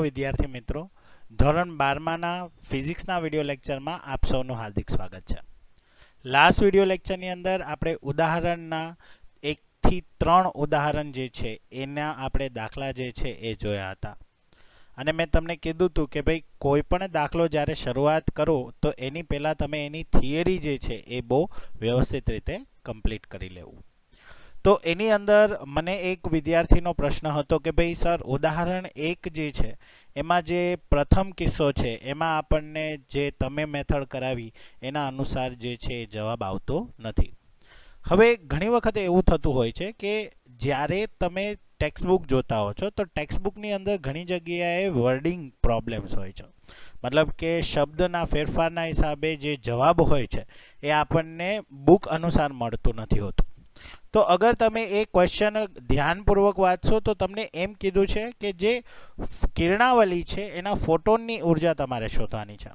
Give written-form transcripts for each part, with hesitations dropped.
વિદ્યાર્થી મિત્રો, ધોરણ 12ના ફિઝિક્સના વિડિયો લેક્ચરમાં આપ સૌનું હાર્દિક સ્વાગત છે. લાસ્ટ વિડિયો લેક્ચરની અંદર આપણે ઉદાહરણના 1 થી 3 ઉદાહરણ જે છે એના આપણે દાખલા જે છે એ જોયા હતા. અને મેં તમને કીધું હતું કે ભાઈ કોઈ પણ દાખલો જ્યારે શરૂઆત કરો તો એની પહેલાં તમે એની થિયરી જે છે એ બહુ વ્યવસ્થિત રીતે કમ્પ્લીટ કરી લેવું. તો એની અંદર મને એક વિદ્યાર્થીનો પ્રશ્ન હતો કે ભાઈ સર, ઉદાહરણ 1 જે છે એમાં જે પ્રથમ કિસ્સો છે એમાં આપણને જે તમે મેથડ કરાવી એના અનુસાર જે છે એ જવાબ આવતો નથી. હવે ઘણી વખત એવું થતું હોય છે કે જ્યારે તમે ટેક્સ્ટબુક જોતા હો છો તો ટેક્સ્ટબુકની અંદર ઘણી જગ્યાએ વર્ડિંગ પ્રોબ્લેમ્સ હોય છે. મતલબ કે શબ્દના ફેરફારના હિસાબે જે જવાબ હોય છે એ આપણને બુક અનુસાર મળતું નથી હોતું. તો અગર તમે એ ક્વેશ્ચન ધ્યાનપૂર્વક વાંચશો તો તમને એમ કીધું છે કે જે કિરણાવલી છે એના ફોટોનની ઉર્જા તમારે શોધવાની છે.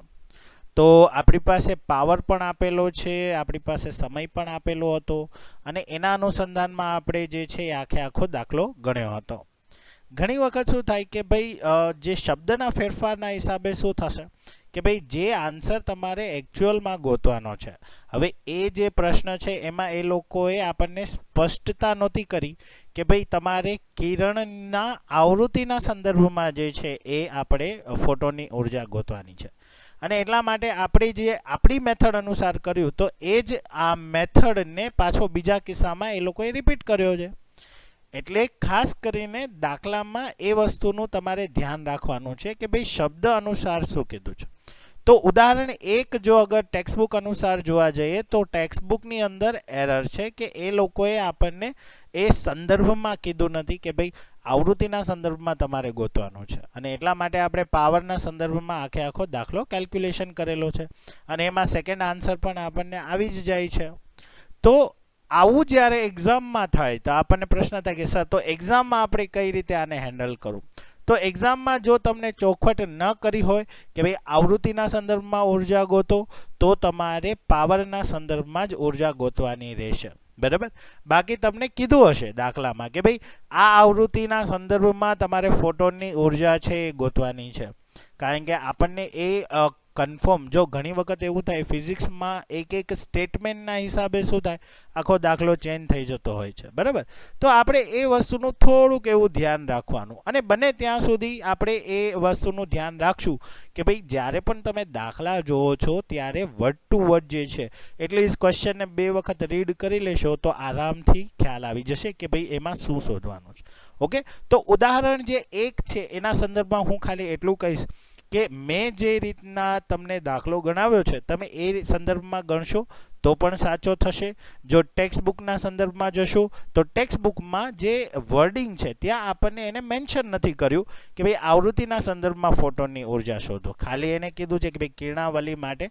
તો આપણી પાસે પાવર પણ આપેલો છે, આપણી પાસે સમય પણ આપેલો હતો અને એના અનુસંધાનમાં આપણે જે છે એ આખો દાખલો ગણ્યો હતો. ઘણી વખત શું થાય કે ભાઈ જે શબ્દના ફેરફારના હિસાબે શું થશે કે ભાઈ જે આન્સર તમારે એકચ્યુઅલમાં ગોતવાનો છે, હવે એ જે પ્રશ્ન છે એમાં એ લોકોએ આપણને સ્પષ્ટતા નહોતી કરી કે ભાઈ તમારે કિરણના આવૃત્તિના સંદર્ભમાં જે છે એ આપણે ફોટોનની ઉર્જા ગોતવાની છે. અને એટલા માટે આપણે જે આપણી મેથડ અનુસાર કર્યું તો એ જ આ મેથડને પાછો બીજા કિસ્સામાં એ લોકોએ રિપીટ કર્યો છે. એટલે ખાસ કરીને દાખલામાં એ વસ્તુનું તમારે ધ્યાન રાખવાનું છે કે ભાઈ શબ્દ અનુસાર શું કીધું છે. તો ઉદાહરણ 1 જો અગર ટેક્સ્ટબુક અનુસાર જોવા જઈએ તો ટેક્સ્ટબુકની અંદર એરર છે કે એ લોકોએ આપણને એ સંદર્ભમાં કીધું નથી કે ભાઈ આવૃત્તિના સંદર્ભમાં તમારે ગોતવાનું છે. અને એટલા માટે આપણે પાવરના સંદર્ભમાં આખો દાખલો કેલ્ક્યુલેશન કરેલો છે અને એમાં સેકન્ડ આન્સર પણ આપણને આવી જ જાય છે. તો આવું જ્યારે એક્ઝામમાં થાય તો આપણને પ્રશ્ન થાય કે સર, તો એક્ઝામમાં આપણે કઈ રીતે આને હેન્ડલ કરવું. તો એક્ઝામમાં જો તમને ચોખવટ ન કરી હોય કે ભાઈ આવૃત્તિના સંદર્ભમાં ઉર્જા ગોતો તો તમારે પાવરના સંદર્ભમાં જ ઉર્જા ગોતવાની રહેશે. બરાબર. બાકી તમને કીધું હશે દાખલામાં કે ભાઈ આ આવૃત્તિના સંદર્ભમાં તમારે ફોટોનની ઉર્જા છે એ ગોતવાની છે. કારણ કે આપણને એ કન્ફર્મ, જો ઘણી વખત એવું થાય ફિઝિક્સમાં એક સ્ટેટમેન્ટના હિસાબે શું થાય આખો દાખલો ચેન્જ થઈ જતો હોય છે. બરાબર. તો આપણે એ વસ્તુનું થોડુંક એવું ધ્યાન રાખવાનું અને બને ત્યાં સુધી આપણે એ વસ્તુનું ધ્યાન રાખશું કે ભાઈ જ્યારે પણ તમે દાખલા જોવો છો ત્યારે વર્ડ ટુ વર્ડ જે છે એટલીસ્ટ ક્વેશ્ચનને 2 વખત રીડ કરી લેશો તો આરામથી ખ્યાલ આવી જશે કે ભાઈ એમાં શું શોધવાનું છે. ઓકે. તો ઉદાહરણ જે 1 છે એના સંદર્ભમાં હું ખાલી એટલું કહીશ કે મેં જે રીતના તમને દાખલો ગણાવ્યો છે તમે એ સંદર્ભમાં ગણશો તો પણ સાચો થશે. જો ટેક્સ્ટબુકના સંદર્ભમાં જશો તો ટેક્સ્ટબુકમાં જે વર્ડિંગ છે ત્યાં આપણને એને મેન્શન નથી કર્યું કે ભાઈ આવૃત્તિના સંદર્ભમાં ફોટોનની ઉર્જા શોધો. ખાલી એને કીધું છે કે ભાઈ કિરણાવલી માટે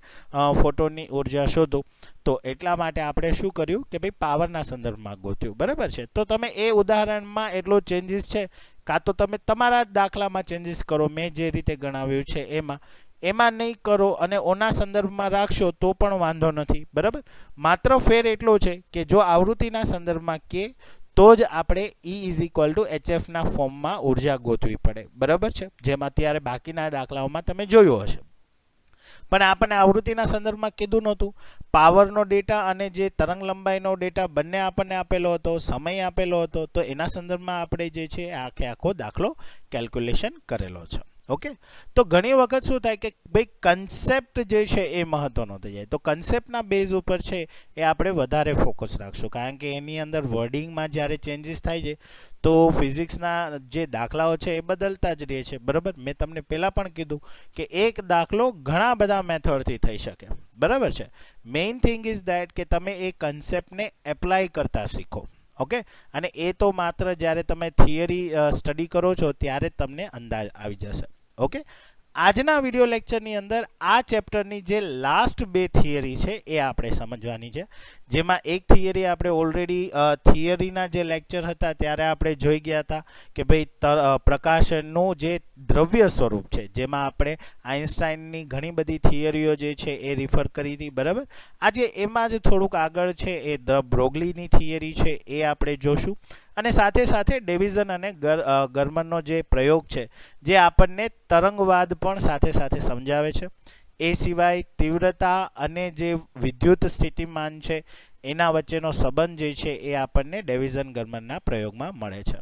ફોટોનની ઉર્જા શોધો. તો એટલા માટે આપણે શું કર્યું કે ભાઈ પાવરના સંદર્ભમાં ગોત્યું. બરાબર છે. તો તમે એ ઉદાહરણમાં એટલો ચેન્જીસ છે કાં તો તમે તમારા દાખલામાં ચેન્જીસ કરો, મેં જે રીતે ગણાવ્યું છે એમાં નહીં કરો અને ઓના સંદર્ભમાં રાખશો તો પણ વાંધો નથી. બરાબર. માત્ર ફેર એટલો છે કે જો આવૃત્તિના સંદર્ભમાં કે તો જ આપણે E = hf ફોર્મમાં ઉર્જા ગોતવી પડે. બરાબર છે. જેમ અત્યારે બાકીના દાખલાઓમાં તમે જોયું હશે. પણ આપણને આવૃત્તિના સંદર્ભમાં કીધું નહોતું. પાવરનો ડેટા અને જે તરંગ લંબાઈનો ડેટા બંને આપણને આપેલો હતો, સમય આપેલો હતો. તો એના સંદર્ભમાં આપણે જે છે આખો દાખલો કેલ્ક્યુલેશન કરેલો છે. ઓકે. તો ઘણી વખત શું થાય કે ભાઈ કન્સેપ્ટ જે છે એ મહત્વનો થઈ જાય. તો કન્સેપ્ટના બેઝ ઉપર છે એ આપણે વધારે ફોકસ રાખશું કારણ કે એની અંદર વર્ડિંગમાં જ્યારે ચેન્જીસ થાય છે તો ફિઝિક્સના જે દાખલાઓ છે એ બદલતા જ રહે છે. બરાબર. મેં તમને પહેલાં પણ કીધું કે એક દાખલો ઘણા બધા મેથડથી થઈ શકે. બરાબર છે. મેઇન થિંગ ઇઝ ધેટ કે તમે એ કન્સેપ્ટને એપ્લાય કરતા શીખો. ઓકે. અને એ તો માત્ર જ્યારે તમે થિયરી સ્ટડી કરો છો ત્યારે તમને અંદાજ આવી જશે. ઓકે. આજના વિડિયો લેક્ચરની અંદર આ ચેપ્ટરની જે લાસ્ટ 2 થિયરી છે એ આપણે સમજવાની છે. જેમાં એક થિયરી આપણે ઓલરેડી થિયરીના જે લેક્ચર હતા ત્યારે આપણે જોઈ ગયા હતા કે ભાઈ પ્રકાશનું જે દ્રવ્ય સ્વરૂપ છે, જેમાં આપણે આઇન્સ્ટાઈનની ઘણી બધી થિયરીઓ જે છે એ રિફર કરી હતી. બરાબર. આજે એમાં જ થોડુંક આગળ છે એ બ્રોગલીની થિયરી છે એ આપણે જોશું. અને સાથે સાથે ડેવિઝન અને ગરમનનો જે પ્રયોગ છે જે આપણને તરંગવાદ પણ સાથે સાથે સમજાવે છે. એ સિવાય તીવ્રતા અને જે વિદ્યુત સ્થિતિમાન છે એના વચ્ચેનો સંબંધ જે છે એ આપણને ડેવિઝન ગરમનના પ્રયોગમાં મળે છે.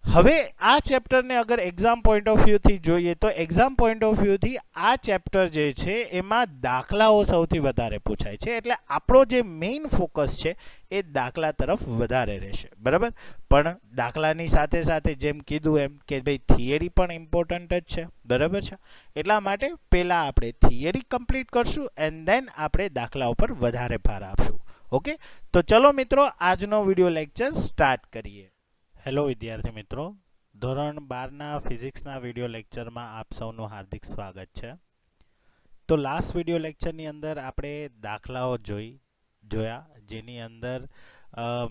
હવે આ ચેપ્ટરને અગર એક્ઝામ પોઈન્ટ ઓફ વ્યૂથી જોઈએ તો એક્ઝામ પોઈન્ટ ઓફ વ્યૂથી આ ચેપ્ટર જે છે એમાં દાખલાઓ સૌથી વધારે પૂછાય છે. એટલે આપણો જે મેઇન ફોકસ છે એ દાખલા તરફ વધારે રહેશે, બરાબર. પણ દાખલાની સાથે સાથે જેમ કીધું એમ કે ભાઈ થિયરી પણ ઇમ્પોર્ટન્ટ જ છે, બરાબર છે. એટલા માટે પહેલાં આપણે થિયરી કમ્પ્લીટ કરશું એન્ડ દેન આપણે દાખલા ઉપર વધારે ભાર આપશું. ઓકે, તો ચલો મિત્રો આજનો વિડીયો લેક્ચર સ્ટાર્ટ કરીએ. હેલો વિદ્યાર્થી મિત્રો, ધોરણ 12ના ફિઝિક્સના વિડીયો લેક્ચરમાં આપ સૌનું હાર્દિક સ્વાગત છે. તો લાસ્ટ વિડીયો લેક્ચરની અંદર આપણે દાખલાઓ જોયા જેની અંદર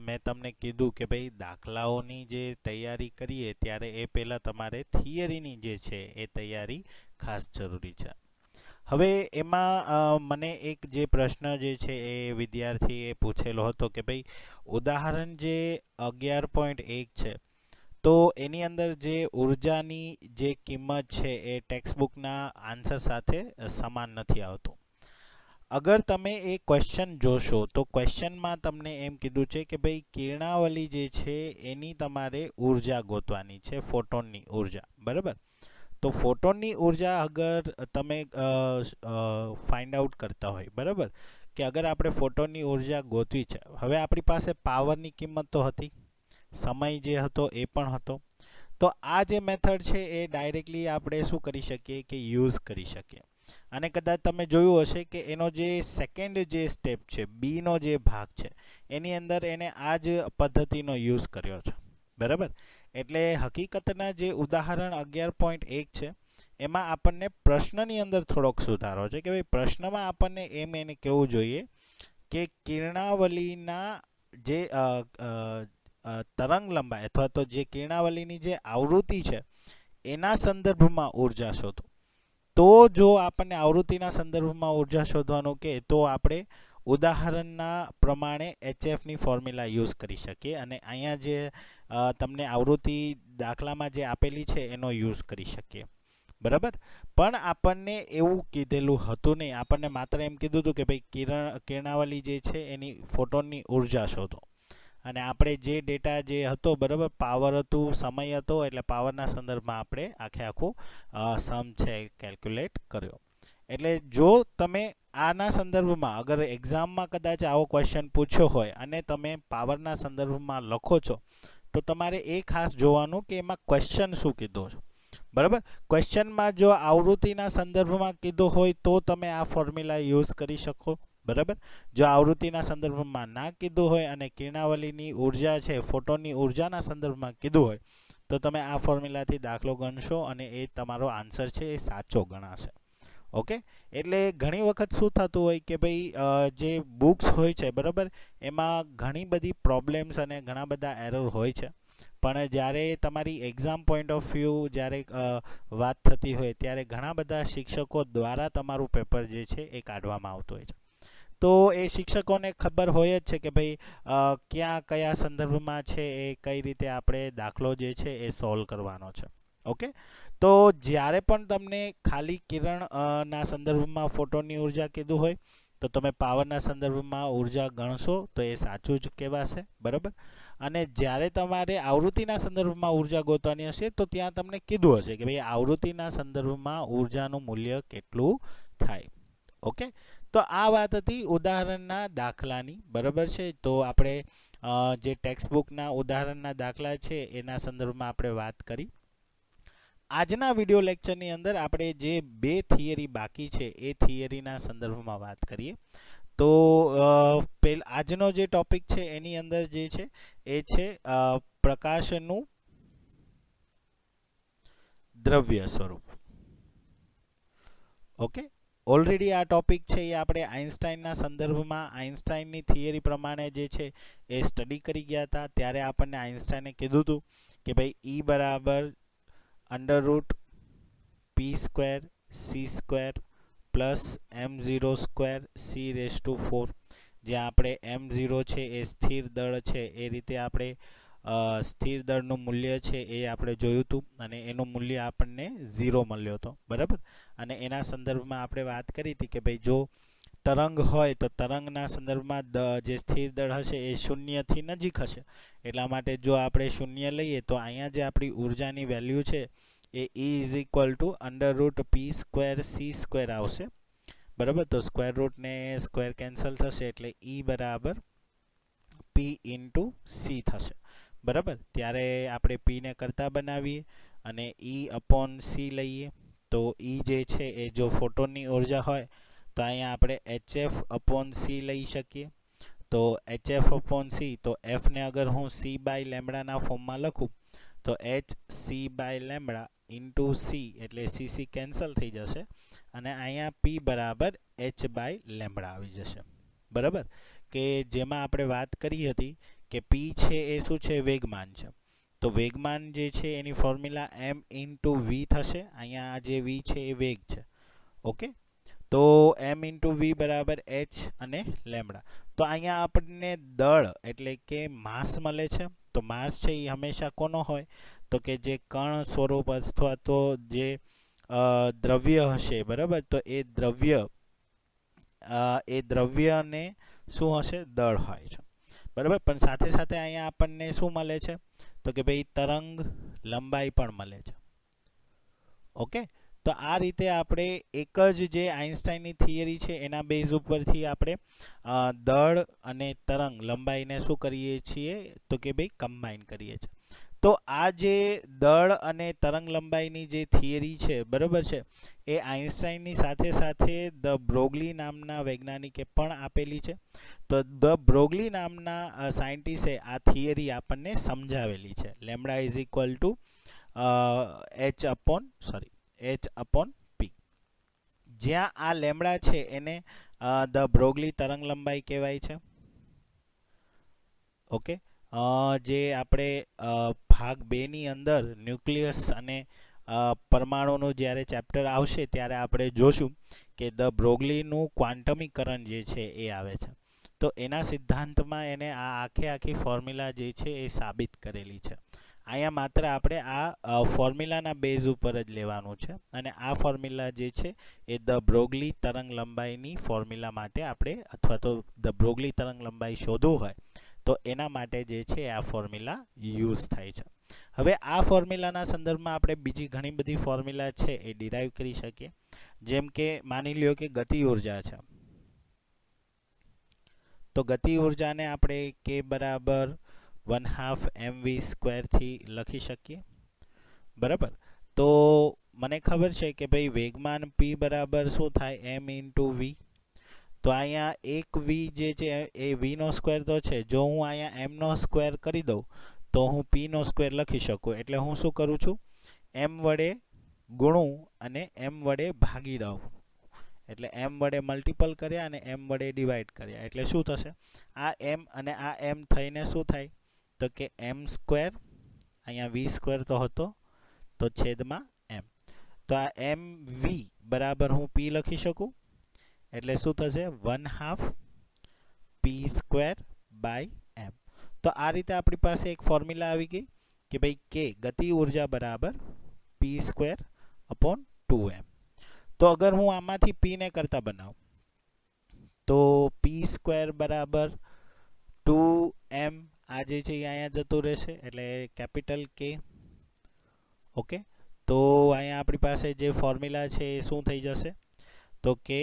મેં તમને કીધું કે ભાઈ દાખલાઓની જે તૈયારી કરીએ ત્યારે એ પહેલાં તમારે થિયરીની જે છે એ તૈયારી ખાસ જરૂરી છે. હવે એમાં મને એક જે પ્રશ્ન જે છે એ વિદ્યાર્થીએ પૂછેલો હતો કે ભાઈ ઉદાહરણ જે 11.1 છે તો એની અંદર જે ઉર્જાની જે કિંમત છે એ ટેક્સ્ટબુકના આન્સર સાથે સમાન નથી આવતો. અગર તમે એ ક્વેશ્ચન જોશો તો ક્વેશ્ચનમાં તમને એમ કીધું છે કે ભાઈ કિરણાવલી જે છે એની તમારે ઉર્જા ગોતવાની છે, ફોટોનની ઉર્જા, બરાબર. તો ફોટોનની ઉર્જા અગર તમે ફાઇન્ડ આઉટ કરતા હોય, બરાબર, કે અગર આપણે ફોટોનની ઉર્જા ગોતવી છે, હવે આપણી પાસે પાવરની કિંમત તો હતી, સમય જે હતો એ પણ હતો. તો આ જે મેથડ છે એ ડાયરેક્ટલી આપણે શું કરી શકીએ કે યુઝ કરી શકીએ. અને કદાચ તમે જોયું હશે કે એનો જે સેકન્ડ જે સ્ટેપ છે, બીનો જે ભાગ છે, એની અંદર એને આ જ પદ્ધતિનો યુઝ કર્યો છે, બરાબર. એટલે હકીકતના જે ઉદાહરણ 11.1 છે એમાં આપણને પ્રશ્નની અંદર થોડોક સુધારો છે કે ભાઈ પ્રશ્નમાં આપણને એને કહેવું જોઈએ કે કિરણાવલીના જે તરંગ લંબાઈ અથવા તો જે કિરણાવલીની જે આવૃત્તિ છે એના સંદર્ભમાં ઉર્જા શોધો. તો જો આપણને આવૃત્તિના સંદર્ભમાં ઉર્જા શોધવાનું કે તો આપણે ઉદાહરણના પ્રમાણે HFની ફોર્મ્યુલા યુઝ કરી શકીએ અને અહીંયા જે તમને આવૃત્તિ દાખલામાં જે આપેલી છે એનો યુઝ કરી શકીએ, બરાબર. પણ આપણને એવું કીધેલું હતું નહીં, આપણને માત્ર એમ કીધું હતું કે ભાઈ કિરણાવલી જે છે એની ફોટોનની ઉર્જા શોધો. અને આપણે જે ડેટા જે હતો, બરાબર, પાવર હતું, સમય હતો, એટલે પાવરના સંદર્ભમાં આપણે આખું સમ છે કેલ્ક્યુલેટ કર્યો. એટલે જો તમે આના સંદર્ભમાં અગર એક્ઝામમાં કદાચ આવો ક્વેશ્ચન પૂછ્યો હોય અને તમે પાવરના સંદર્ભમાં લખો છો તો તમારે એ ખાસ જોવાનું કે એમાં ક્વેશ્ચન શું કીધો છે, બરાબર. ક્વેશ્ચનમાં જો આવૃત્તિના સંદર્ભમાં કીધો હોય તો તમે આ ફોર્મ્યુલા યુઝ કરી શકો, બરાબર. જો આવૃત્તિના સંદર્ભમાં ના કીધું હોય અને કિરણાવલીની ઉર્જા છે, ફોટોનની ઉર્જાના સંદર્ભમાં કીધું હોય તો તમે આ ફોર્મ્યુલાથી દાખલો ગણશો અને એ તમારો આન્સર છે એ સાચો ગણાશે. ઓકે, એટલે ઘણી વખત શું થતું હોય કે ભાઈ જે બુક્સ હોય છે, બરાબર, એમાં ઘણી બધી પ્રોબ્લેમ્સ અને ઘણા બધા એરર હોય છે. પણ જ્યારે તમારી એક્ઝામ પોઈન્ટ ઓફ વ્યૂ જ્યારે વાત થતી હોય ત્યારે ઘણા બધા શિક્ષકો દ્વારા તમારું પેપર જે છે એ કાઢવામાં આવતું હોય છે. તો એ શિક્ષકોને ખબર હોય જ છે કે ભાઈ ક્યાં કયા સંદર્ભમાં છે એ કઈ રીતે આપણે દાખલો જે છે એ સોલ્વ કરવાનો છે. ઓકે, તો જ્યારે પણ તમને ખાલી કિરણના સંદર્ભમાં ફોટોનની ઉર્જા કીધું હોય તો તમે પાવરના સંદર્ભમાં ઉર્જા ગણશો તો એ સાચું જ કહેવાશે, બરાબર. અને જ્યારે તમારે આવૃત્તિના સંદર્ભમાં ઉર્જા ગોતવાની હશે તો ત્યાં તમને કીધું હશે કે ભાઈ આવૃત્તિના સંદર્ભમાં ઉર્જાનું મૂલ્ય કેટલું થાય. ઓકે, તો આ વાત હતી ઉદાહરણના દાખલાની, બરાબર છે. તો આપણે જે ટેક્સ્ટબુકના ઉદાહરણના દાખલા છે એના સંદર્ભમાં આપણે વાત કરી. આજના વિડીયો લેક્ચરની અંદર આપણે જે બે થિયરી બાકી છે એ થિયરીના સંદર્ભમાં વાત કરીએ. તો આજનો જે ટોપિક છે એની અંદર જે છે એ છે પ્રકાશનું દ્રવ્ય સ્વરૂપ. ઓકે, ઓલરેડી આ ટોપિક છે એ આપણે આઇન્સ્ટાઈનના સંદર્ભમાં આઇન્સ્ટાઈનની થિયરી પ્રમાણે જે છે એ સ્ટડી કરી ગયા હતા. ત્યારે આપણને આઇન્સ્ટાઈને કીધું હતું કે ભાઈ E બરાબર √p² c² plus m0² c⁴, જ્યાં આપણે m0 છે એ સ્થિર દળ છે એ રીતે આપણે સ્થિર દળનું મૂલ્ય છે એ આપણે જોયું હતું અને એનું મૂલ્ય આપણને 0 મળ્યો હતો, બરાબર. અને એના સંદર્ભમાં આપણે વાત કરી હતી કે ભાઈ જો તરંગ હોય તો તરંગના સંદર્ભમાં જે સ્થિર દળ હશે એ શૂન્યથી નજીક હશે. એટલા માટે જો આપણે શૂન્ય લઈએ તો અહીંયા જે આપણી ઉર્જાની વેલ્યુ છે એ E = √p²c² આવશે, બરાબર. તો સ્ક્વેર રૂટ ને સ્ક્વેર કેન્સલ થશે એટલે E = p × c થશે, બરાબર. ત્યારે આપણે p ને કરતા બનાવીએ અને E/c લઈએ તો E જે છે એ જો ફોટોનની ઉર્જા હોય તો અહીંયા આપણે hf/c લઈ શકીએ. તો hf/c, તો f ને અગર હું c/λ ના ફોર્મમાં લખું તો hc/λ × c એટલે cc કેન્સલ થઈ જશે અને અહીંયા p = h/λ આવી જશે, બરાબર. કે જેમાં આપણે વાત કરી હતી કે p છે એ શું છે, વેગમાન છે. તો વેગમાન જે છે એની ફોર્મ્યુલા m × v થશે. અહીંયા જે v છે એ વેગ છે, ઓકે. તો m × v = h અને λ. તો અહીંયા આપણને દળ એટલે કે માસ મળે છે. તો માસ છે એ હંમેશા કોનો હોય તો કે જે કણ સ્વરૂપ અથવા તો જે દ્રવ્ય હશે, બરાબર. તો એ દ્રવ્યને શું હશે, દળ હોય છે, બરાબર. પણ સાથે સાથે અહીંયા આપણને શું મળે છે તો કે ભાઈ તરંગ લંબાઈ પણ મળે છે, ઓકે. તો આ રીતે આપણે એક જ જે આઇન્સ્ટાઈનની થિયરી છે એના બેઝ ઉપરથી આપણે દળ અને તરંગ લંબાઈને શું કરીએ છીએ તો કે ભાઈ કમ્બાઈન કરીએ છીએ. તો આ જે દળ અને તરંગ લંબાઈની જે થિયરી છે, બરાબર છે, એ આઇન્સ્ટાઈનની સાથે સાથે ધ બ્રોગલી નામના વૈજ્ઞાનિકે પણ આપેલી છે. તો ધ બ્રોગલી નામના સાયન્ટિસ્ટે આ થિયરી આપણને સમજાવેલી છે. h/p, જ્યાં આ લેમ્ડા છે એને ધ બ્રોગલી તરંગ લંબાઈ કહેવાય છે, ઓકે. જે આપણે ભાગ 2 ની અંદર ન્યુક્લિયસ અને પરમાણુનું જ્યારે ચેપ્ટર આવશે ત્યારે આપણે જોશું કે ધ બ્રોગલીનું ક્વોન્ટમીકરણ જે છે એ આવે છે. તો એના સિદ્ધાંતમાં એને આ આખી ફોર્મ્યુલા જે છે એ સાબિત કરેલી છે. અહીંયા માત્ર આપણે આ ફોર્મ્યુલાના બેઝ ઉપર જ લેવાનું છે અને આ ફોર્મ્યુલા જે છે એ ધ બ્રોગલી તરંગ લંબાઈની ફોર્મ્યુલા માટે આપણે અથવા તો ધ બ્રોગલી તરંગ લંબાઈ શોધવું હોય તો એના માટે જે છે આ ફોર્મ્યુલા યુઝ થાય છે. હવે આ ફોર્મ્યુલાના સંદર્ભમાં આપણે બીજી ઘણી બધી ફોર્મ્યુલા છે એ ડિરાઈવ કરી શકીએ. જેમ કે માની લ્યો કે ગતિ ઉર્જા છે, તો ગતિ ઉર્જાને આપણે k = 1/2 mv² થી લખી શકીએ, બરાબર. તો મને ખબર છે કે ભાઈ વેગમાન p બરાબર શું થાય, m × v. તો અહીંયા એક v જે છે એ v² તો છે. જો હું અહીંયા m² કરી દઉં તો હું p² લખી શકું. એટલે હું શું કરું છું, m વડે ગુણું અને m વડે ભાગી દઉં. એટલે m વડે મલ્ટિપલ કર્યા અને m વડે ડિવાઈડ કર્યા એટલે શું થશે, આ m અને આ m થઈને શું થાય તો કે m², અહીંયા v² તો હતો તો છેદમાં m. તો આ mv બરાબર હું p લખી શકું. એટલે શું થશે, 1/2 p²/m. તો આ રીતે આપણી પાસે એક ફોર્મ્યુલા આવી ગઈ કે ભાઈ k ગતિ ઉર્જા બરાબર p²/2m. તો અગર હું આમાંથી p ને કરતા બનાવું તો p² બરાબર 2m, આ જે છે અહીંયા જતું રહેશે એટલે કેપિટલ K, ઓકે. તો અહીંયા આપણી પાસે જે ફોર્મ્યુલા છે એ શું થઈ જશે તો કે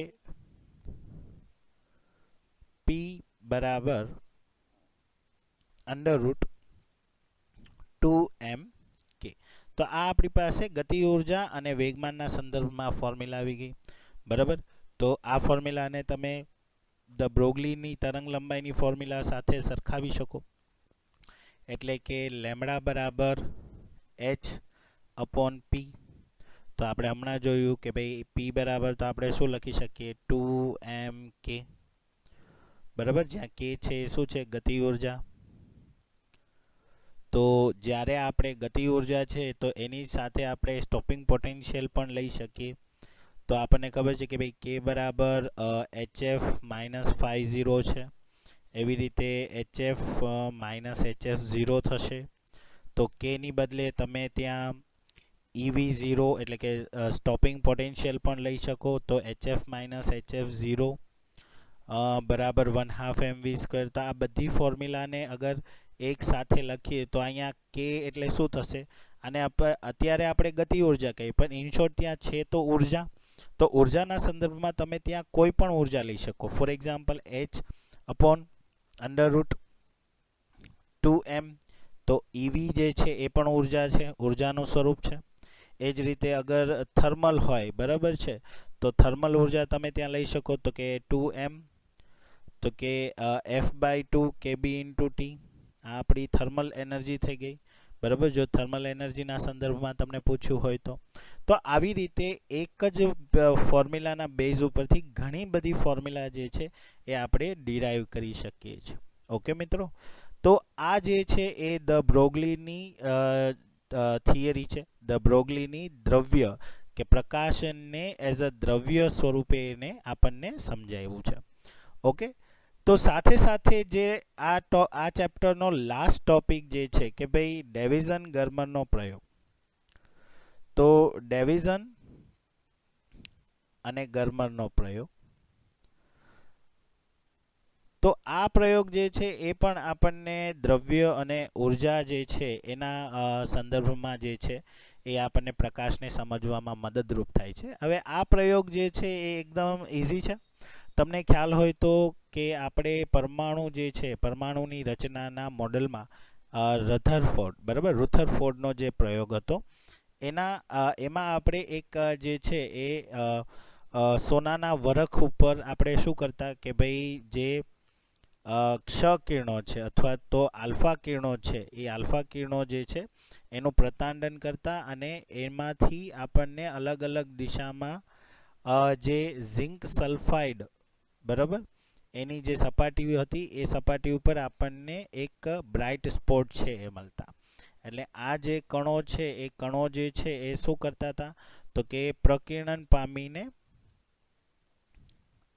p બરાબર √2mk. તો આ આપણી પાસે ગતિ ઉર્જા અને વેગમાનના સંદર્ભમાં ફોર્મ્યુલા આવી ગઈ, બરાબર. તો આ ફોર્મ્યુલાને તમે ધ બ્રોગલીની તરંગ લંબાઈની ફોર્મ્યુલા સાથે સરખાવી શકો. એટલે કે લેમ્ડા બરાબર h/p. તો આપણે હમણાં જોયું કે ભાઈ p બરાબર તો આપણે શું લખી શકીએ 2mk, બરાબર. જ્યાં k છે એ શું છે, ગતિ ઉર્જા. તો જ્યારે આપણે ગતિ ઉર્જા છે તો એની સાથે આપણે સ્ટોપિંગ પોટેન્શિયલ પણ લઈ શકીએ. તો આપણને ખબર છે કે ભાઈ k બરાબર hf -50 છે. એવી રીતે HF માઇનસ HF 0 થશે. તો K ની બદલે તમે ત્યાં EV0 એટલે કે સ્ટોપિંગ પોટેન્શિયલ પણ લઈ શકો. તો HF માઇનસ HF 0 બરાબર 1/2 mv². તો આ બધી ફોર્મ્યુલાને અગર એક સાથે લખીએ તો અહીંયા K એટલે શું થશે, અને અત્યારે આપણે ગતિ ઉર્જા કહીએ પણ ઇન શોર્ટ ત્યાં છે તો ઉર્જા. તો ઉર્જાના સંદર્ભમાં તમે ત્યાં કોઈ પણ ઉર્જા લઈ શકો. For example H/√2m. તો EV જે છે એ પણ ઉર્જા છે, ઉર્જાનું સ્વરૂપ છે. એ જ રીતે અગર થર્મલ હોય, બરાબર છે, તો થર્મલ ઉર્જા તમે ત્યાં લઈ શકો તો કે 2m, તો કે F/2 kb × T. આ આપણી થર્મલ એનર્જી થઈ ગઈ, બરાબર, જો થર્મલ એનર્જીના સંદર્ભમાં તમને પૂછ્યું હોય તો. તો આવી રીતે એક જ ફોર્મ્યુલાના બેઝ ઉપરથી ઘણી બધી ફોર્મ્યુલા જે છે એ આપણે ડિરાઈવ કરી શકીએ છીએ. ઓકે મિત્રો, તો આ જે છે એ ધ બ્રોગલીની થિયરી છે. ધ બ્રોગલીની દ્રવ્ય કે પ્રકાશને એઝ અ દ્રવ્ય સ્વરૂપે એને આપણને સમજાવ્યું છે. ઓકે, તો સાથે સાથે જે આ ચેપ્ટરનો લાસ્ટ ટોપિક જે છે કે ભાઈ ડેવિઝન ગરમરનો પ્રયોગ. તો ડેવિઝન અને ગરમરનો પ્રયોગ, તો આ પ્રયોગ જે છે એ પણ આપણને દ્રવ્ય અને ઉર્જા જે છે એના સંદર્ભમાં જે છે એ આપણને પ્રકાશને સમજવામાં મદદરૂપ થાય છે. હવે આ પ્રયોગ જે છે એ એકદમ ઇઝી છે. તમને ખ્યાલ હોય તો કે આપણે પરમાણુ જે છે, પરમાણુની રચનાના મોડલમાં રધરફોર્ડ, બરાબર, રુથરફોર્ડનો જે પ્રયોગ હતો એમાં આપણે એક જે છે એ સોનાના વરખ ઉપર આપણે શું કરતા કે ભાઈ જે ક્ષ કિરણો છે અથવા તો આલ્ફા કિરણો છે, એ આલ્ફા કિરણો જે છે એનું પ્રતાંડન કરતા અને એમાંથી આપણને અલગ અલગ દિશામાં જે ઝિંક સલ્ફાઇડ, બરાબર, એની જે સપાટી હતી એ સપાટી ઉપર આપણને એક બ્રાઇટ સ્પોટ છે એ મળતા. એટલે આ જે કણો છે એ કણો જે છે એ શું કરતા હતા તો કે પ્રકીર્ણન પામીને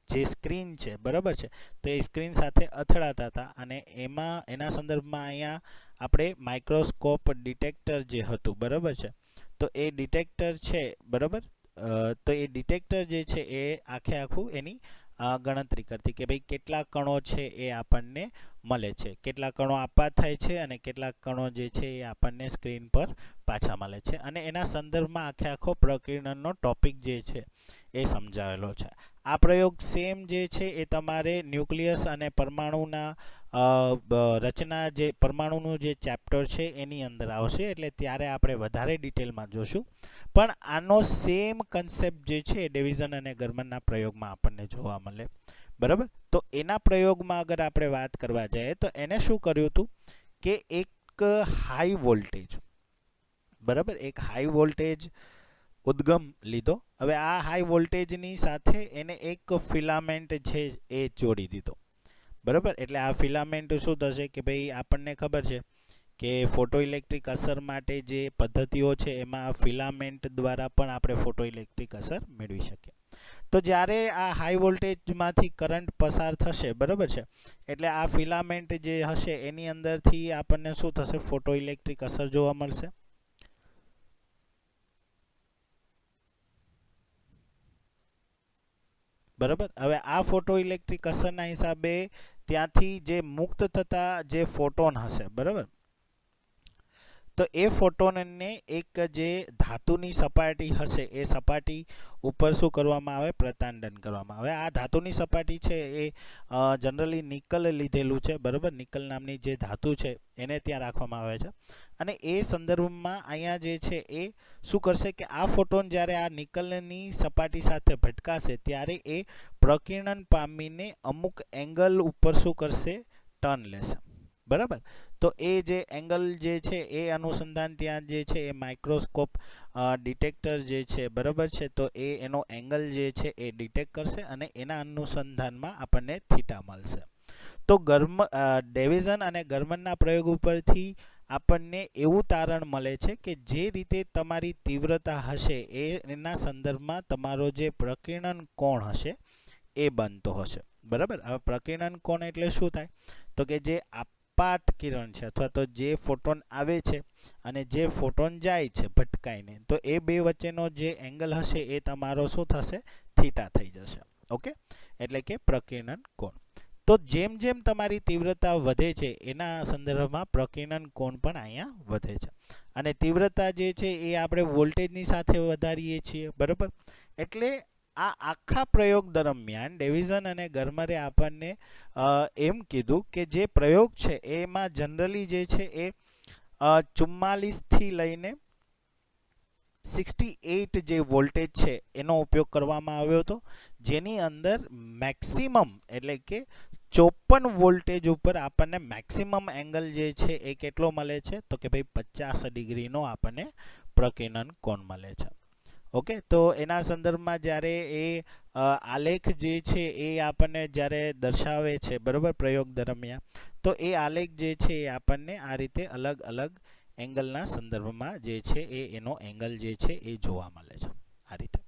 જે સ્ક્રીન છે, બરાબર છે, તો એ સ્ક્રીન સાથે અથડાતા હતા. અને એના સંદર્ભમાં અહીંયા આપણે માઇક્રોસ્કોપ ડિટેક્ટર જે હતું, બરાબર છે, તો એ ડિટેક્ટર છે, બરાબર, તો એ ડિટેક્ટર જે છે એ આખું એની ગણતરી કરતી કે ભાઈ કેટલા કણો છે એ આપણને મળે છે, કેટલા કણો આપાત થાય છે અને કેટલા કણો જે છે એ આપણને સ્ક્રીન પર પાછા મળે છે. અને એના સંદર્ભમાં આખો પ્રકીર્ણનનો ટોપિક જે છે એ સમજાવેલો છે. આ પ્રયોગ સેમ જે છે એ તમારે ન્યુક્લિયસ અને પરમાણુના રચના, જે પરમાણુનું જે ચેપ્ટર છે એની અંદર આવશે, એટલે ત્યારે આપણે વધારે ડિટેલમાં જોશું. પણ આનો સેમ કન્સેપ્ટ જે છે ડિવિઝન અને ગરમરના પ્રયોગમાં આપણને જોવા મળે, બરાબર. તો એના પ્રયોગમાં અગર આપણે વાત કરવા જઈએ તો એને શું કર્યું હતું કે એક હાઈ વોલ્ટેજ, બરાબર, એક હાઈ વોલ્ટેજ ઉદ્ગમ લીધો. હવે આ હાઈ વોલ્ટેજની સાથે એને એક ફિલામેન્ટ છે એ જોડી દીધો, બરાબર. એટલે આ ફિલામેન્ટ શું થશે કે ભાઈ આપણને ખબર છે કે ફોટો ઇલેક્ટ્રિક અસર માટે જે પદ્ધતિઓ છે એમાં ફિલામેન્ટ દ્વારા પણ આપણે ફોટો ઇલેક્ટ્રિક અસર મેળવી શકીએ. તો જ્યારે આ હાઈ વોલ્ટેજમાંથી કરંટ પસાર થશે, બરાબર છે, એટલે આ ફિલામેન્ટ જે હશે એની અંદરથી આપણને શું થશે, ફોટો ઇલેક્ટ્રિક અસર જોવા મળશે. બરાબર. હવે આ ફોટો ઇલેક્ટ્રિક અસરના હિસાબે ત્યાંથી જે મુક્ત થતા જે ફોટોન હશે, બરાબર, તો એ ફોટોનને એક જે ધાતુની સપાટી હશે એ સપાટી ઉપર શું કરવામાં આવે, પ્રતાંડન કરવામાં આવે. આ ધાતુની સપાટી છે એ જનરલી નિકલ લીધેલું છે, બરાબર, નિકલ નામની જે ધાતુ છે એને ત્યાં રાખવામાં આવે છે. અને એ સંદર્ભમાં અહીંયા જે છે એ શું કરશે કે આ ફોટોન જ્યારે આ નિકલની સપાટી સાથે ભટકાશે ત્યારે એ પ્રકીર્ણન પામીને અમુક એંગલ ઉપર શું કરશે, ટર્ન લેશે, બરાબર. તો એ જે એંગલ જે છે એ અનુસંધાન ત્યાં જે છે એ માઇક્રોસ્કોપ ડિટેક્ટર જે છે, બરાબર છે, તો એ એનો એંગલ જે છે એ ડિટેક્ટ કરશે અને એના અનુસંધાનમાં આપણને થીટા મળશે. તો ડેવિઝન અને ગરમરના પ્રયોગ ઉપરથી આપણને એવું તારણ મળે છે કે જે રીતે તમારી તીવ્રતા હશે એના સંદર્ભમાં તમારો જે પ્રકીર્ણન કોણ હશે એ બનતો હશે. બરાબર. હવે પ્રકીર્ણન કોણ એટલે શું થાય? તો કે જે આપાત કિરણ છે અથવા તો જે ફોટોન આવે છે અને જે ફોટોન જાય છે ભટકાઈને, તો એ બે વચ્ચેનો જે એંગલ હશે એ તમારો શું થશે? થીટા થઈ જશે. ઓકે, એટલે કે પ્રકીર્ણન કોણ. તો જેમ જેમ તમારી તીવ્રતા વધે છે એના સંદર્ભમાં પ્રકીર્ણન કોણ પણ અહીંયા વધે છે. અને તીવ્રતા જે છે એ આપણે વોલ્ટેજની સાથે વધારીએ છીએ, બરાબર. એટલે આ આખા પ્રયોગ દરમિયાન ડેવિઝન અને ગર્મરે આપણને એમ કીધું કે જે પ્રયોગ છે એમાં જનરલી જે છે એ 44 થી લઈને 68 જે વોલ્ટેજ છે એનો ઉપયોગ કરવામાં આવ્યો હતો, જેની અંદર મેક્સિમમ એટલે કે 54 વોલ્ટેજ ઉપર આપણને મેક્સિમમ એંગલ જે છે એ કેટલો મળે છે? તો કે ભાઈ 50 ડિગ્રીનો આપણને પ્રકીર્ણન કોણ મળે છે. ઓકે, તો એના સંદર્ભમાં જ્યારે એ આલેખ જે છે એ આપણને જ્યારે દર્શાવે છે, બરાબર, પ્રયોગ દરમિયાન, તો એ આલેખ જે છે એ આપણને આ રીતે અલગ અલગ એંગલના સંદર્ભમાં જે છે એનો એંગલ જે છે એ જોવા મળે છે આ રીતે.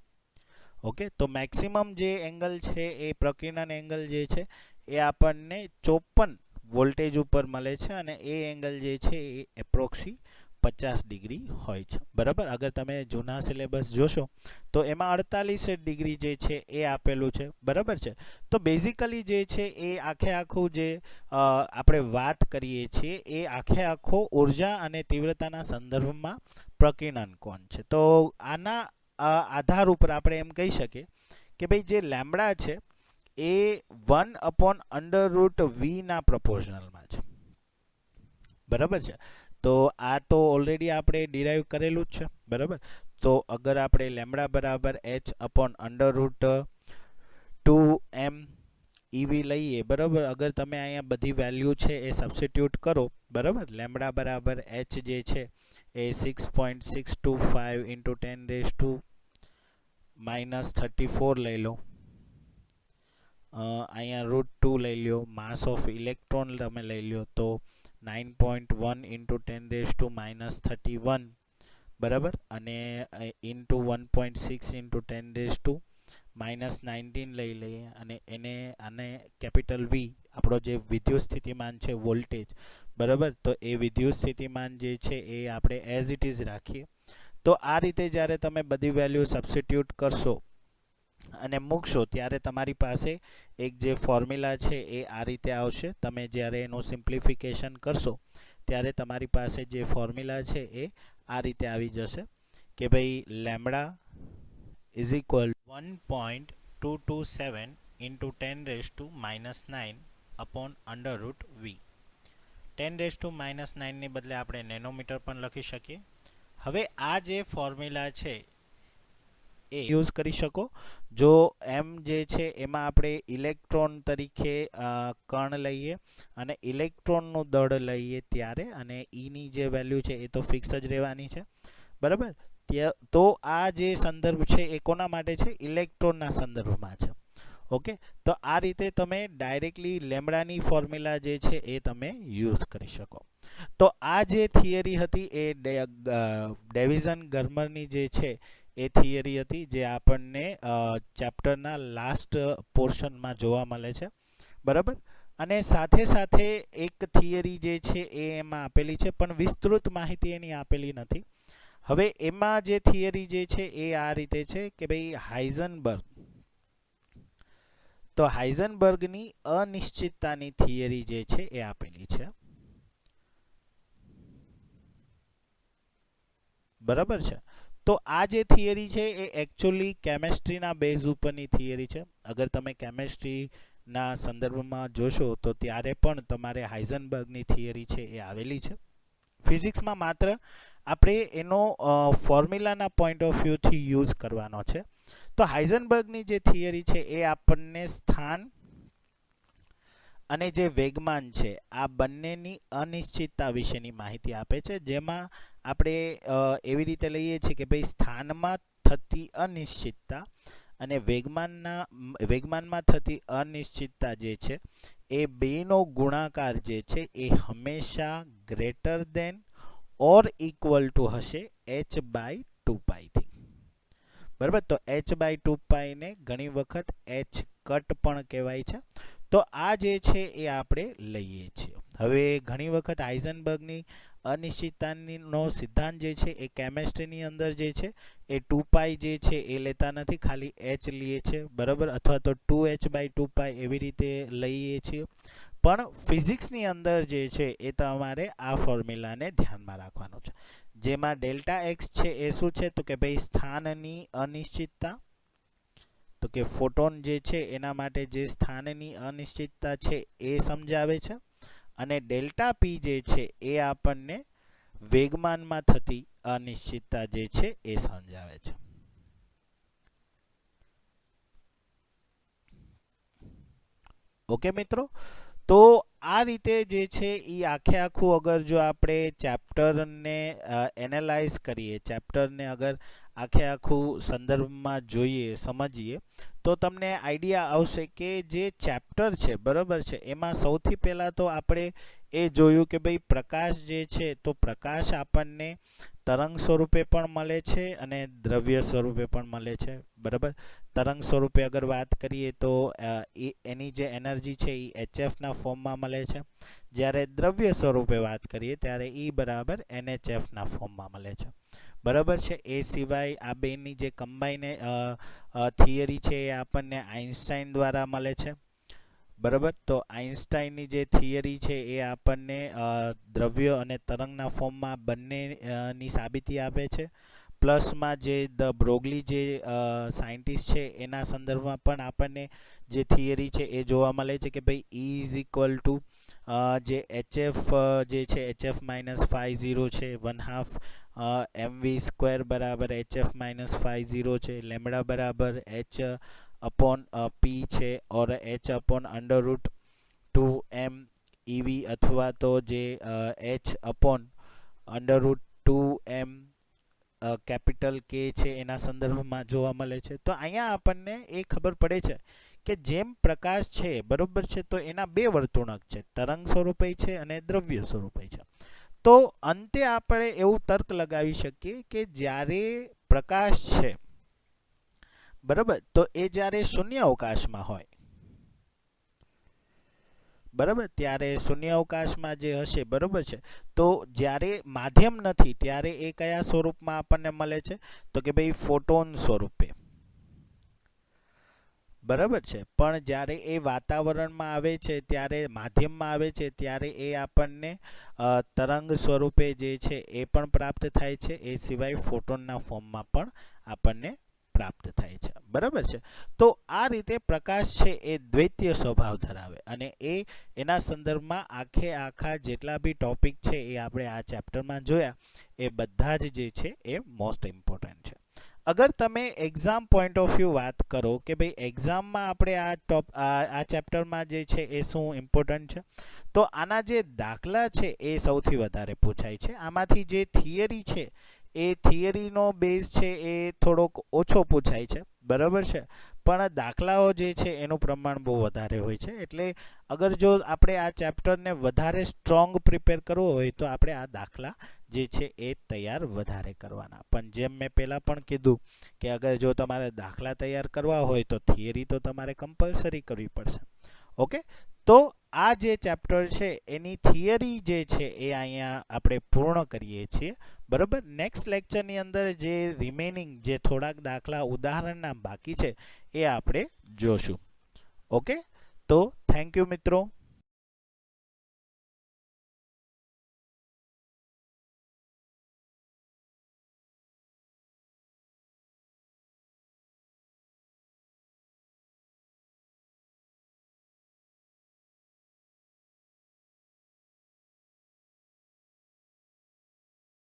ઓકે, તો મેક્સિમમ જે એંગલ છે એ પ્રકીર્ણન એંગલ જે છે એ આપણને 54 વોલ્ટેજ ઉપર મળે છે અને એ એંગલ જે છે એ એપ્રોક્સી 50 ડિગ્રી હોય છે, બરાબર. અગર તમે જૂના સિલેબસ જોશો તો એમાં 48 ડિગ્રી જે છે એ આપેલું છે, બરાબર છે. તો બેઝિકલી જે છે એ આખે આખું જે આપણે વાત કરીએ છીએ એ આખે આખો ઉર્જા અને તીવ્રતાના સંદર્ભમાં પ્રકીર્ણન કોણ છે. તો આના આધાર ઉપર આપણે એમ કહી શકીએ કે ભાઈ જે લેમ્બડા છે એ 1/√v ના પ્રોપોર્શનલમાં છે, બરાબર છે. તો આ તો ઓલરેડી આપણે ડિરાઈવ કરેલું જ છે, બરાબર. તો અગર આપણે લેમ્બડા બરાબર h/√2m EV લઈએ, બરાબર. અગર તમે અહીંયા બધી વેલ્યુ છે એ સબસ્ટિટ્યુટ કરો, બરાબર. લેમ્બડા બરાબર h જે છે એ 6.625 × 10⁻⁻34 લઈ લો. અહીંયા √2 લઈ લો. માસ ઓફ ઇલેક્ટ્રોન તમે લઈ લો તો 9.1 × 10⁻31, બરાબર. અને ઇન્ટુ 1.6 × 10⁻19 લઈ લઈએ અને આને કેપિટલ V આપણો જે વિદ્યુત સ્થિતિમાન છે, વોલ્ટેજ, બરાબર. તો એ વિદ્યુત સ્થિતિમાન જે છે એ આપણે એઝ ઇટ ઇઝ રાખીએ. તો આ રીતે જ્યારે તમે બધી વેલ્યુ સબસ્ટિટ્યુટ કરશો અને મૂકશો ત્યારે તમારી પાસે એક જે ફોર્મ્યુલા છે એ આ રીતે આવશે. તમે જ્યારે એનું સિમ્પ્લિફિકેશન કરશો ત્યારે તમારી પાસે જે ફોર્મ્યુલા છે એ આ રીતે આવી જશે કે ભાઈ lambda is equal 1.227 × 10⁻⁻9 upon √v. 10⁻⁹ ની બદલે આપણે નેનોમીટર પણ લખી શકીએ. હવે આ જે ફોર્મ્યુલા છે એ યુઝ કરી શકો જો m જે છે એમાં આપણે ઇલેક્ટ્રોન તરીકે કણ લઈએ અને ઇલેક્ટ્રોનનું દળ લઈએ ત્યારે, અને ની જે વેલ્યુ છે એ તો ફિક્સ જ રહેવાની છે, બરાબર. તો આ જે સંદર્ભ છે એ કોના માટે છે? ઇલેક્ટ્રોનના સંદર્ભમાં છે. ઓકે, તો આ રીતે તમે ડાયરેક્ટલી લેમ્બડાની ફોર્મ્યુલા જે છે એ તમે યુઝ કરી શકો. તો આ જે થિયરી હતી એ ડેવિઝન ગર્મરની જે છે એ થિયરી હતી, જે આપણને ચેપ્ટરના લાસ્ટ પોર્શનમાં જોવા મળે છે, બરાબર. અને સાથે સાથે એક થિયરી જે છે એ એમાં આપેલી છે પણ વિસ્તૃત માહિતી એની આપેલી નથી. હવે એમાં જે થિયરી જે છે એ આ રીતે છે કે ભાઈ હાઇઝનબર્ગ, તો હાઇઝનબર્ગની અનિશ્ચિતતાની થિયરી જે છે એ આપેલી છે, બરાબર છે. તો આ જે થિયરી છે એ એકચ્યુઅલી કેમેસ્ટ્રીના બેઝ ઉપરની થિયરી છે. અગર તમે કેમેસ્ટ્રીના સંદર્ભમાં જોશો તો ત્યારે પણ તમારે હાઇઝનબર્ગની થિયરી છે એ આવેલી છે. ફિઝિક્સમાં માત્ર આપણે એનો ફોર્મ્યુલાના પોઈન્ટ ઓફ વ્યૂથી યુઝ કરવાનો છે. તો હાઇઝનબર્ગની જે થિયરી છે એ આપણને સ્થાન અને જે વેગમાન છે આ બંનેની અનિશ્ચિતતા વિશેની માહિતી આપે છે, જેમાં આપણે એવી રીતે લઈએ છીએ કે ભાઈ સ્થાનમાં થતી અનિશ્ચિતતા અને વેગમાનમાં થતી અનિશ્ચિતતા જે છે એ બેનો ગુણાકાર જે છે એ હંમેશા greater than or equal to હશે h/2π થી, બરાબર. તો h/2π ને ઘણી વખત h કટ પણ કહેવાય છે. તો આ જે છે એ આપણે લઈએ છીએ. હવે ઘણી વખત હાઇઝનબર્ગની અનિશ્ચિતતાનો સિદ્ધાંત જે છે એ કેમેસ્ટ્રીની અંદર જે છે એ 2π જે છે એ લેતા નથી, ખાલી h લઈએ છે, બરાબર, અથવા તો 2h/2π એવી રીતે લઈએ છીએ. પણ ફિઝિક્સની અંદર જે છે એ તમારે આ ફોર્મ્યુલાને ધ્યાનમાં રાખવાનો છે, જેમાં ડેલ્ટા એક્સ છે એ શું છે, તો કે ભાઈ સ્થાનની અનિશ્ચિતતા, તો કે ફોટોન જે છે એના માટે જે સ્થાનની અનિશ્ચિતતા છે એ સમજાવે છે, અને ડેલ્ટા પી જે છે એ આપણને વેગમાનમાં થતી અનિશ્ચિતતા જે છે એ સમજાવે છે. ઓકે મિત્રો, તો આ રીતે જે છે એ આખે આખું અગર જો આપણે ચેપ્ટરને એનાલાઇઝ કરીએ, ચેપ્ટરને અગર આખે આખું સંદર્ભમાં જોઈએ, સમજીએ, તો તમને આઈડિયા આવશે કે જે ચેપ્ટર છે, બરાબર છે, એમાં સૌથી પહેલાં તો આપણે એ જોયું કે ભાઈ પ્રકાશ જે છે, તો પ્રકાશ આપણને તરંગ સ્વરૂપે પણ મળે છે અને દ્રવ્ય સ્વરૂપે પણ મળે છે, બરાબર. તરંગ સ્વરૂપે અગર વાત કરીએ તો એની જે એનર્જી છે એ HF ના ફોર્મમાં મળે છે. જ્યારે દ્રવ્ય સ્વરૂપે વાત કરીએ ત્યારે E બરાબર NHF ના ફોર્મમાં મળે છે, બરાબર છે. એ સિવાય આ બેની જે કમ્બાઇન થિયરી છે એ આપણને આઇન્સ્ટાઇન દ્વારા મળે છે, બરાબર. તો આઇન્સ્ટાઇનની જે થિયરી છે એ આપણને દ્રવ્ય અને તરંગના ફોર્મમાં બંનેની સાબિતી આપે છે. પ્લસમાં જે ધ બ્રોગલી જે સાયન્ટિસ્ટ છે એના સંદર્ભમાં પણ આપણને જે થિયરી છે એ જોવા મળે છે કે ભાઈ E ઇઝ ઇક્વલ ટુ જે HF જે છે HF - phi 0 છે, 1/2 mv² બરાબર HF - phi 0 છે, લેમ્બડા બરાબર h अपॉन p છે, और h अपॉन √2m ev અથવા તો જે h upon √2m capital K છે એના સંદર્ભમાં જોવા મળે છે. તો અહીંયા આપણને એ ખબર પડે છે કે જેમ પ્રકાશ છે, બરોબર છે, તો એના બે વર્તુણક છે, તરંગ સ્વરૂપે છે અને દ્રવ્ય સ્વરૂપે છે. તો અંતે આપણે એવું તર્ક લગાવી શકીએ કે જ્યારે પ્રકાશ છે, બરાબર, તો એ જ્યારે શૂન્ય અવકાશમાં હોય, બરાબર, ત્યારે શૂન્ય અવકાશમાં જે હશે, બરાબર છે, તો જ્યારે માધ્યમ નથી ત્યારે એ કયા સ્વરૂપમાં આપણને મળે છે, તો કે ભાઈ ફોટોન સ્વરૂપે, બરાબર છે. પણ જ્યારે એ વાતાવરણમાં આવે છે, ત્યારે માધ્યમમાં આવે છે, ત્યારે એ આપણને તરંગ સ્વરૂપે જે છે એ પણ પ્રાપ્ત થાય છે. એ સિવાય ફોટોનના ફોર્મમાં પણ આપણને પ્રાપ્ત થાય છે, બરાબર છે. તો આ રીતે પ્રકાશ છે એ દ્વૈતીય સ્વભાવ ધરાવે, અને એના સંદર્ભમાં આખા જેટલા બી ટોપિક છે એ આપણે આ ચેપ્ટરમાં જોયા, એ બધા જ જે છે એ મોસ્ટ ઇમ્પોર્ટન્ટ છે. અગર તમે એક્ઝામ પોઈન્ટ ઓફ વ્યૂ વાત કરો કે ભાઈ એક્ઝામમાં આપણે આ ચેપ્ટરમાં જે છે એ શું ઇમ્પોર્ટન્ટ છે, તો આના જે દાખલા છે એ સૌથી વધારે પૂછાય છે. આમાંથી જે થિયરી છે એ થિયરીનો બેઝ છે એ થોડોક ઓછો પૂછાય છે, બરાબર છે, પણ દાખલાઓ જે છે એનું પ્રમાણ બહુ વધારે હોય છે. એટલે અગર જો આપણે આ ચેપ્ટરને વધારે સ્ટ્રોંગ પ્રિપેર કરવો હોય તો આપણે આ દાખલા જે છે એ તૈયાર વધારે કરવાના. પણ જેમ મેં પહેલાં પણ કીધું કે અગર જો તમારે દાખલા તૈયાર કરવા હોય તો થિયરી તો તમારે કમ્પલસરી કરવી પડશે. ઓકે, તો આ જે ચેપ્ટર છે એની થિયરી જે છે એ અહીંયા આપણે પૂર્ણ કરીએ છીએ, બરાબર. નેક્સ્ટ લેક્ચરની અંદર જે રિમેનિંગ જે થોડાક દાખલા ઉદાહરણના બાકી છે એ આપણે જોશું. ઓકે, તો થેન્ક યુ મિત્રો.